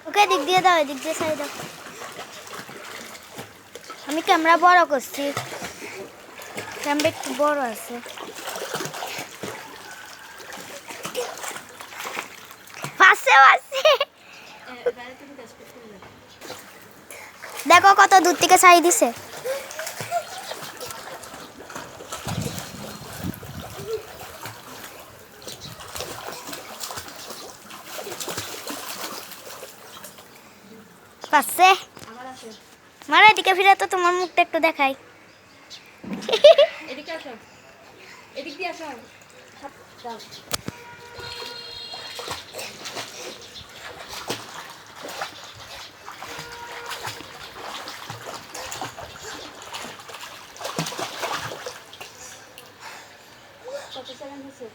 ওকে দিক দিয়ে দাও, এদিক দিয়ে সাইড দাও। আমি ক্যামেরা বড় করছি, ক্যামেরা একটু বড় আছে। দেখো কত দূর থেকে ছাই দিছে। পাচ্ছে মারা, এদিকে ফিরে তো তোমার মুখটা একটু দেখাই। এদিকে আসো, এদিক দিয়ে আসো। কত সেকেন্ড হয়েছে?